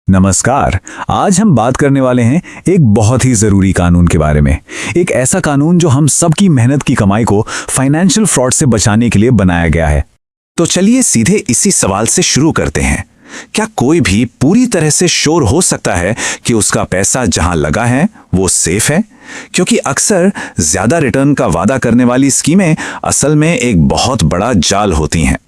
नमस्कार। आज हम बात करने वाले हैं एक बहुत ही ज़रूरी कानून के बारे में। एक ऐसा कानून जो हम सबकी मेहनत की कमाई को फाइनेंशियल फ्रॉड से बचाने के लिए बनाया गया है। तो चलिए सीधे इसी सवाल से शुरू करते हैं। क्या कोई भी पूरी तरह से श्योर हो सकता है कि उसका पैसा जहां लगा है वो सेफ है? क्योंकि अक्सर ज्यादा रिटर्न का वादा करने वाली स्कीमें असल में एक बहुत बड़ा जाल होती हैं।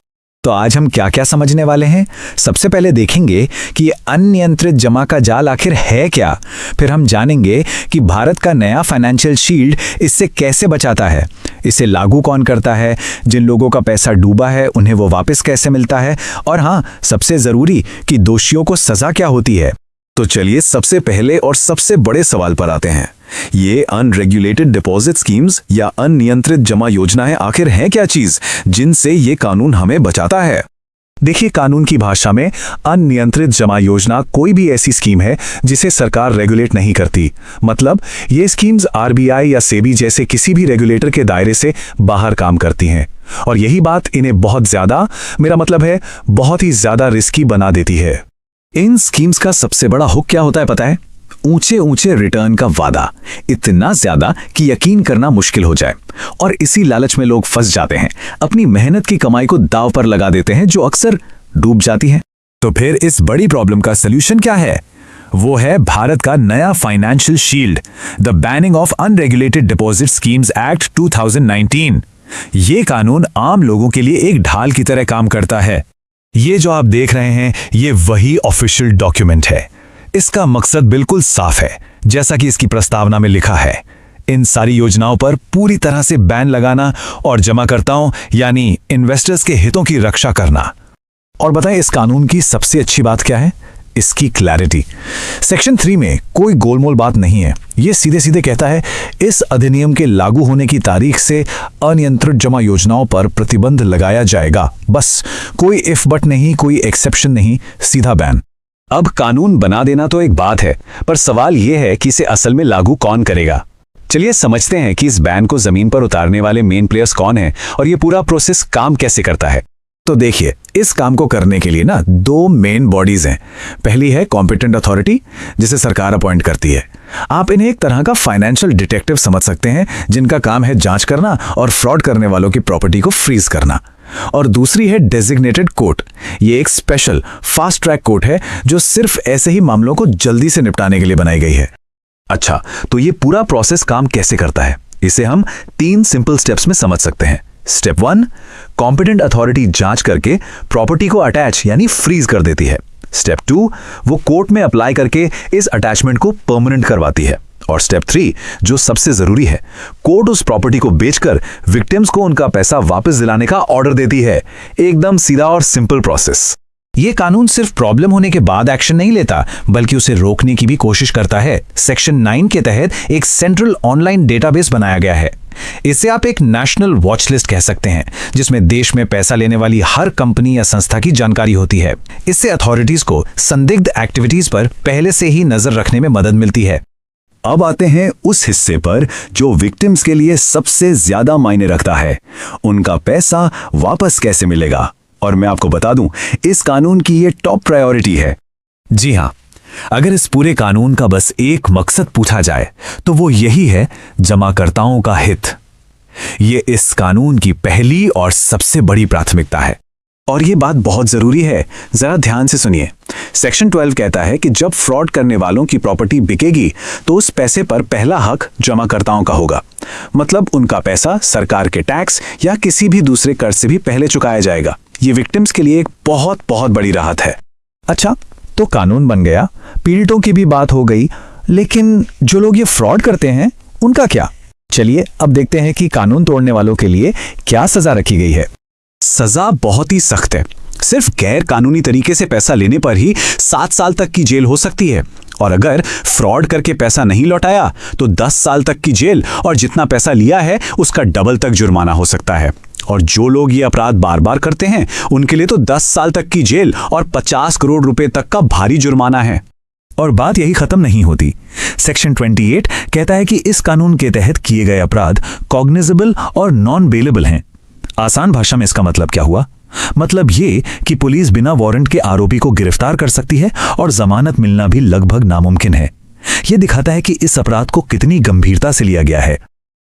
तो आज हम क्या क्या समझने वाले हैं। सबसे पहले देखेंगे कि ये अनियंत्रित जमा का जाल आखिर है क्या। फिर हम जानेंगे कि भारत का नया फाइनेंशियल शील्ड इससे कैसे बचाता है, इसे लागू कौन करता है, जिन लोगों का पैसा डूबा है उन्हें वो वापस कैसे मिलता है, और हाँ, सबसे ज़रूरी कि दोषियों को सज़ा क्या होती है। तो चलिए सबसे पहले और सबसे बड़े सवाल पर आते हैं। ये अनरेगुलेटेड डिपॉजिट स्कीम्स या अनियंत्रित जमा योजनाएं आखिर हैं क्या चीज जिनसे ये कानून हमें बचाता है? देखिए, कानून की भाषा में अनियंत्रित जमा योजना कोई भी ऐसी स्कीम है जिसे सरकार रेगुलेट नहीं करती। मतलब ये स्कीम्स आरबीआई या सेबी जैसे किसी भी रेगुलेटर के दायरे से बाहर काम करती हैं, और यही बात इन्हें बहुत ज्यादा, मेरा मतलब है बहुत ही ज्यादा रिस्की बना देती है। इन स्कीम्स का सबसे बड़ा हुक क्या होता है पता है? ऊंचे ऊंचे रिटर्न का वादा, इतना ज्यादा कि यकीन करना मुश्किल हो जाए, और इसी लालच में लोग फंस जाते हैं, अपनी मेहनत की कमाई को दांव पर लगा देते हैं जो अक्सर डूब जाती है। तो फिर इस बड़ी प्रॉब्लम का सलूशन क्या है? वो है भारत का नया financial shield, the banning of unregulated deposit schemes act 2019। ये कानून आम लोगों के लिए एक ढाल की तरह काम करता है। ये जो आप देख रहे हैं, ये वही ऑफिशियल डॉक्यूमेंट है। इसका मकसद बिल्कुल साफ है, जैसा कि इसकी प्रस्तावना में लिखा है। इन सारी योजनाओं पर पूरी तरह से बैन लगाना और जमाकर्ताओं यानी इन्वेस्टर्स के हितों की रक्षा करना। और बताएं, इस कानून की सबसे अच्छी बात क्या है? इसकी क्लैरिटी। सेक्शन 3 में कोई गोलमोल बात नहीं है। ये सीधे सीधे कहता है, इस अधिनियम के लागू होने की तारीख से अनियंत्रित जमा योजनाओं पर प्रतिबंध लगाया जाएगा। बस, कोई इफ बट नहीं, कोई एक्सेप्शन नहीं, सीधा बैन। अब कानून बना देना तो एक बात है, पर सवाल यह है कि इसे असल में लागू कौन करेगा। चलिए समझते हैं कि इस बैन को जमीन पर उतारने वाले मेन प्लेयर्स कौन हैं और ये पूरा प्रोसेस काम कैसे करता है। तो देखिए, इस काम को करने के लिए ना दो मेन बॉडीज हैं। पहली है कॉम्पिटेंट अथॉरिटी, जिसे सरकार अपॉइंट करती है। आप इन्हें एक तरह का फाइनेंशियल डिटेक्टिव समझ सकते हैं, जिनका काम है जांच करना और फ्रॉड करने वालों की प्रॉपर्टी को फ्रीज करना। और दूसरी है डेजिग्नेटेड कोर्ट। ये एक स्पेशल फास्ट ट्रैक कोर्ट है जो सिर्फ ऐसे ही मामलों को जल्दी से निपटाने के लिए बनाई गई है। अच्छा, तो ये पूरा प्रोसेस काम कैसे करता है? इसे हम 3 सिंपल स्टेप्स में समझ सकते हैं। स्टेप 1, कॉम्पिटेंट अथॉरिटी जांच करके प्रॉपर्टी को अटैच यानी फ्रीज कर देती है। स्टेप 2, वो कोर्ट में अप्लाई करके इस अटैचमेंट को परमानेंट करवाती है। और स्टेप 3, जो सबसे जरूरी है, कोर्ट उस प्रॉपर्टी को बेचकर विक्टिम्स को उनका पैसा वापस दिलाने का ऑर्डर देती है। एकदम सीधा और सिंपल प्रोसेस। ये कानून सिर्फ प्रॉब्लम होने के बाद एक्शन नहीं लेता, बल्कि उसे रोकने की भी कोशिश करता है। सेक्शन 9 के तहत एक सेंट्रल ऑनलाइन डेटाबेस बनाया गया है। इसे आप एक नेशनल वॉच लिस्ट कह सकते हैं, जिसमें देश में पैसा लेने वाली हर कंपनी या संस्था की जानकारी होती है। इससे अथॉरिटीज को संदिग्ध एक्टिविटीज पर पहले से ही नजर रखने में मदद मिलती है। अब आते हैं उस हिस्से पर जो विक्टिम्स के लिए सबसे ज्यादा मायने रखता है, उनका पैसा वापस कैसे मिलेगा। और मैं आपको बता दूं, इस कानून की ये टॉप प्रायोरिटी है। जी हाँ, अगर इस पूरे कानून का बस एक मकसद पूछा जाए तो वो यही है, जमाकर्ताओं का हित। ये इस कानून की पहली और सबसे बड़ी प्राथमिकता है। और ये बात बहुत जरूरी है, जरा ध्यान से सुनिए। सेक्शन 12 कहता है कि जब फ्रॉड करने वालों की प्रॉपर्टी बिकेगी तो उस पैसे पर पहला हक जमाकर्ताओं का होगा। मतलब उनका पैसा सरकार के टैक्स या किसी भी दूसरे कर से भी पहले चुकाया जाएगा। ये विक्टिम्स के लिए एक बहुत बहुत बड़ी राहत है। अच्छा, तो कानून बन गया, पीड़ितों की भी बात हो गई, लेकिन जो लोग ये फ्रॉड करते हैं उनका क्या? चलिए अब देखते हैं कि कानून तोड़ने वालों के लिए क्या सजा रखी गई है। सजा बहुत ही सख्त है। सिर्फ गैर कानूनी तरीके से पैसा लेने पर ही 7 साल तक की जेल हो सकती है, और अगर फ्रॉड करके पैसा नहीं लौटाया तो 10 साल तक की जेल, और जितना पैसा लिया है उसका डबल तक जुर्माना हो सकता है। और जो लोग ये अपराध बार बार करते हैं उनके लिए तो 10 साल तक की जेल और 50 करोड़ रुपए तक का भारी जुर्माना है। और बात यही खत्म नहीं होती। सेक्शन 28 कहता है कि इस कानून के तहत किए गए अपराध कॉग्निजेबल और नॉन बेलेबल हैं। आसान भाषा में इसका मतलब क्या हुआ? मतलब ये कि पुलिस बिना वारंट के आरोपी को गिरफ्तार कर सकती है और जमानत मिलना भी लगभग नामुमकिन है। यह दिखाता है कि इस अपराध को कितनी गंभीरता से लिया गया है।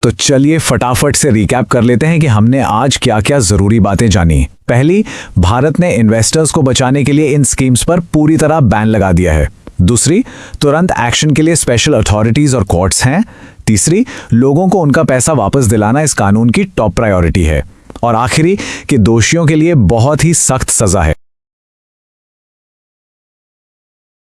तो चलिए फटाफट से रिकैप कर लेते हैं कि हमने आज क्या क्या जरूरी बातें जानी। पहली, भारत ने इन्वेस्टर्स को बचाने के लिए इन स्कीम्स पर पूरी तरह बैन लगा दिया है। दूसरी, तुरंत एक्शन के लिए स्पेशल अथॉरिटीज और कोर्ट्स हैं। तीसरी, लोगों को उनका पैसा वापस दिलाना इस कानून की टॉप प्रायोरिटी है। और आखिरी, कि दोषियों के लिए बहुत ही सख्त सजा है।